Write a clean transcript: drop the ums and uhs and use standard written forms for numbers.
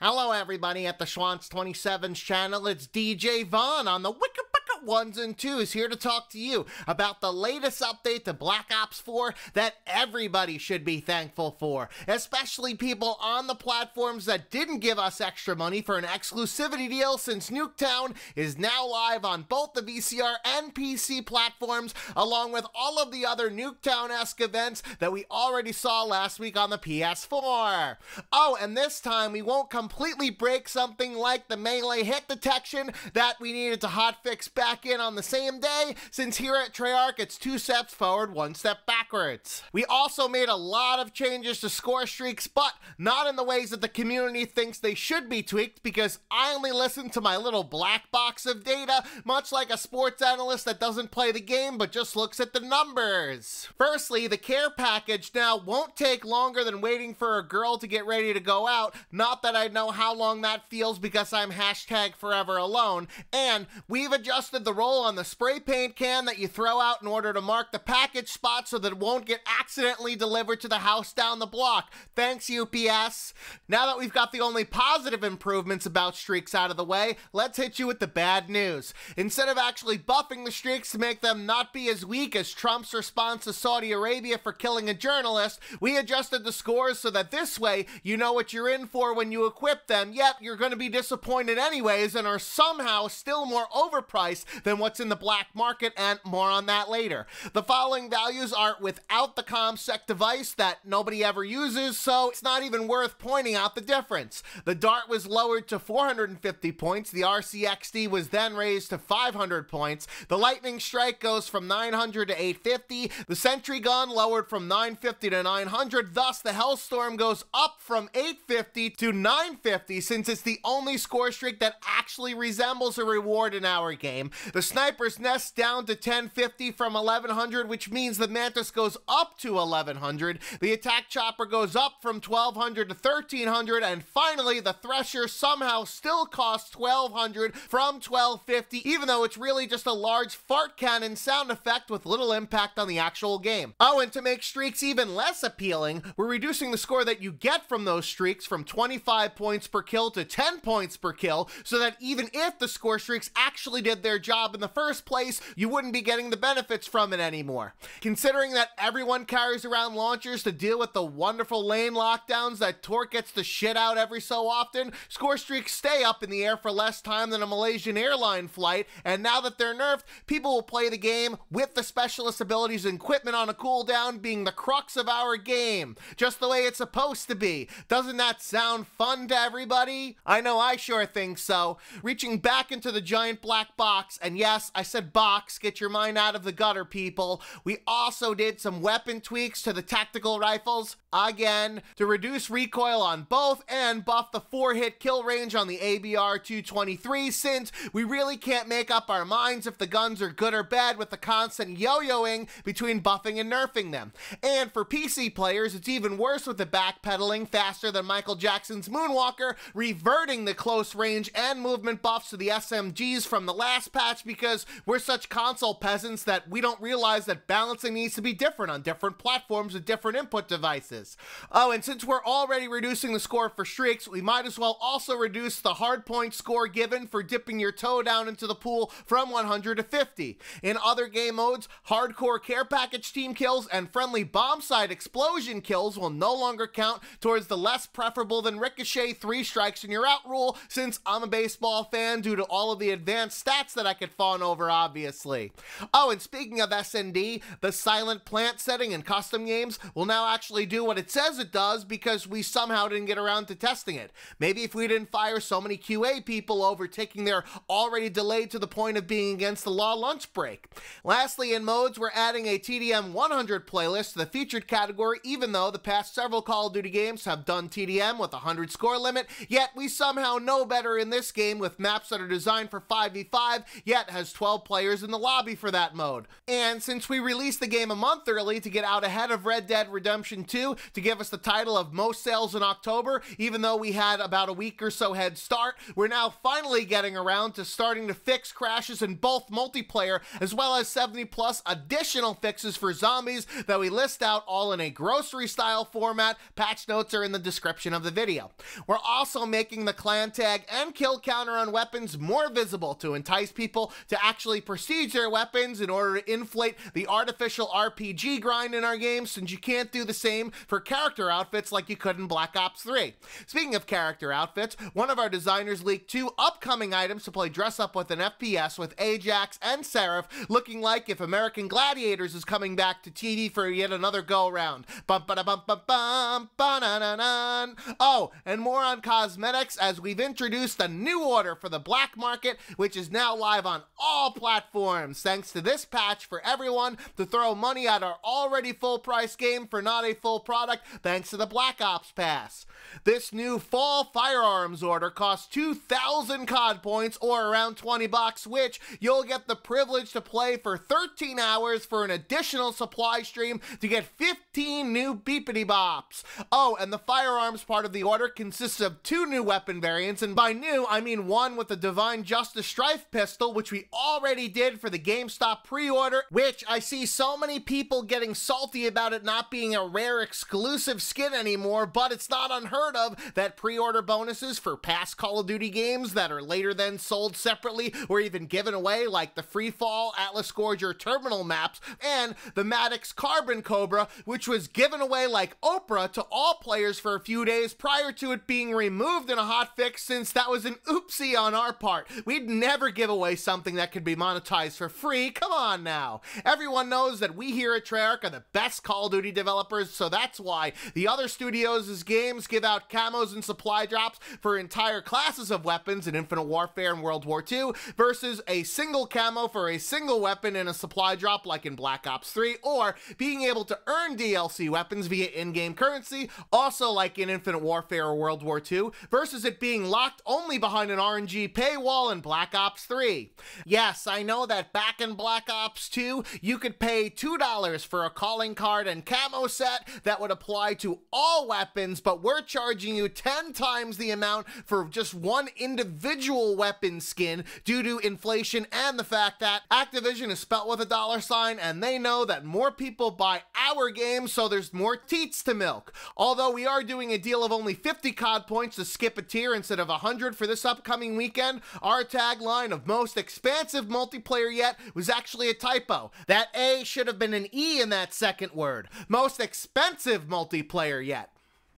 Hello everybody at the Schwantz27's channel. It's DJ Vaughn on the Wicked Ones and Twos here to talk to you about the latest update to Black Ops 4 that everybody should be thankful for, especially people on the platforms that didn't give us extra money for an exclusivity deal, since Nuketown is now live on both the VCR and PC platforms, along with all of the other Nuketown-esque events that we already saw last week on the PS4. Oh, and this time we won't completely break something like the melee hit detection that we needed to hotfix back in on the same day, since here at Treyarch it's 2 steps forward, 1 step backwards. We also made a lot of changes to Scorestreaks, but not in the ways that the community thinks they should be tweaked, because I only listen to my little black box of data, much like a sports analyst that doesn't play the game but just looks at the numbers. Firstly, the care package now won't take longer than waiting for a girl to get ready to go out, not that I know how long that feels because I'm #forever alone, and we've adjusted the roll on the spray paint can that you throw out in order to mark the package spot so that it won't get accidentally delivered to the house down the block. Thanks, UPS. Now that we've got the only positive improvements about streaks out of the way, let's hit you with the bad news. Instead of actually buffing the streaks to make them not be as weak as Trump's response to Saudi Arabia for killing a journalist, we adjusted the scores so that this way you know what you're in for when you equip them, yet you're going to be disappointed anyways and are somehow still more overpriced than what's in the black market, and more on that later. The following values are without the ComSec device that nobody ever uses, so it's not even worth pointing out the difference. The Dart was lowered to 450 points, the RCXD was then raised to 500 points, the Lightning Strike goes from 900 to 850, the Sentry Gun lowered from 950 to 900, thus the Hellstorm goes up from 850 to 950, since it's the only score streak that actually resembles a reward in our game. The Sniper's Nest down to 1050 from 1100, which means the Mantis goes up to 1100. The Attack Chopper goes up from 1200 to 1300, and finally the Thresher somehow still costs 1200 from 1250, even though it's really just a large fart cannon sound effect with little impact on the actual game. Oh, and to make streaks even less appealing, we're reducing the score that you get from those streaks from 25 points per kill to 10 points per kill, so that even if the score streaks actually did their job in the first place, you wouldn't be getting the benefits from it anymore. Considering that everyone carries around launchers to deal with the wonderful lane lockdowns that Torque gets the shit out every so often, score streaks stay up in the air for less time than a Malaysian airline flight, and now that they're nerfed, people will play the game with the specialist abilities and equipment on a cooldown being the crux of our game, just the way it's supposed to be. Doesn't that sound fun to everybody? I know I sure think so. Reaching back into the giant black box, and yes, I said box, get your mind out of the gutter, people. We also did some weapon tweaks to the tactical rifles, again, to reduce recoil on both and buff the 4-hit kill range on the ABR-223, since we really can't make up our minds if the guns are good or bad with the constant yo-yoing between buffing and nerfing them. And for PC players, it's even worse with the backpedaling faster than Michael Jackson's Moonwalker, reverting the close range and movement buffs to the SMGs from the last patch, because we're such console peasants that we don't realize that balancing needs to be different on different platforms with different input devices. Oh, and since we're already reducing the score for streaks, we might as well also reduce the hardpoint score given for dipping your toe down into the pool from 100 to 50. In other game modes, hardcore care package team kills and friendly bomb site explosion kills will no longer count towards the less preferable than ricochet 3 strikes and you're out rule, since I'm a baseball fan due to all of the advanced stats that I could fawn over, obviously. Oh, and speaking of S&D, the silent plant setting in custom games will now actually do what it says it does, because we somehow didn't get around to testing it. Maybe if we didn't fire so many QA people over taking their already delayed to the point of being against the law lunch break. Lastly, in modes, we're adding a TDM 100 playlist to the featured category, even though the past several Call of Duty games have done TDM with a 100 score limit, yet we somehow know better in this game with maps that are designed for 5v5 yet has 12 players in the lobby for that mode. And since we released the game a month early to get out ahead of Red Dead Redemption 2 to give us the title of most sales in October, even though we had about a week or so head start, we're now finally getting around to starting to fix crashes in both multiplayer as well as 70 plus additional fixes for zombies that we list out all in a grocery style format. Patch notes are in the description of the video. We're also making the clan tag and kill counter on weapons more visible to entice people to actually prestige their weapons in order to inflate the artificial RPG grind in our game, since you can't do the same for character outfits like you could in Black Ops 3. Speaking of character outfits, one of our designers leaked 2 upcoming items to play dress up with an FPS with Ajax and Seraph, looking like if American Gladiators is coming back to TV for yet another go-around. Bum ba da bum bum bum ba na na na. Oh, and more on cosmetics, as we've introduced a new order for the black market, which is now live on all platforms, thanks to this patch for everyone to throw money at our already full-price game for not a full product, thanks to the Black Ops Pass. This new fall firearms order costs 2,000 COD points, or around 20 bucks, which you'll get the privilege to play for 13 hours for an additional supply stream to get 15 new beepity bops. Oh, and the firearms part of the order consists of 2 new weapon variants, and by new, I mean one with the Divine Justice Strife pistol, which we already did for the GameStop pre-order, which I see so many people getting salty about it not being a rare exclusive skin anymore, but it's not unheard of that pre-order bonuses for past Call of Duty games that are later then sold separately or even given away, like the Freefall, Atlas Scourger terminal maps, and the Maddox Carbon Cobra, which was given away like Oprah to all players for a few days prior to it being removed in a hotfix, since that was an oopsie on our part. We'd never give away something that could be monetized for free. Come on now. Everyone knows that we here at Treyarch are the best Call of Duty developers, so that's why the other studios' games give out camos and supply drops for entire classes of weapons in Infinite Warfare and World War II, versus a single camo for a single weapon in a supply drop like in Black Ops 3, or being able to earn DLC weapons via in-game currency, also like in Infinite Warfare or World War II, versus it being locked only behind an RNG paywall in Black Ops 3. Yes, I know that back in Black Ops 2, you could pay $2 for a calling card and camo set that would apply to all weapons, but we're charging you 10 times the amount for just one individual weapon skin due to inflation and the fact that Activision is spelt with a $, and they know that more people buy our games, so there's more teats to milk. Although we are doing a deal of only 50 COD points to skip a tier instead of 100 for this upcoming weekend, our tagline of most expansive multiplayer yet was actually a typo. That A should have been an E in that second word. Most expensive multiplayer yet.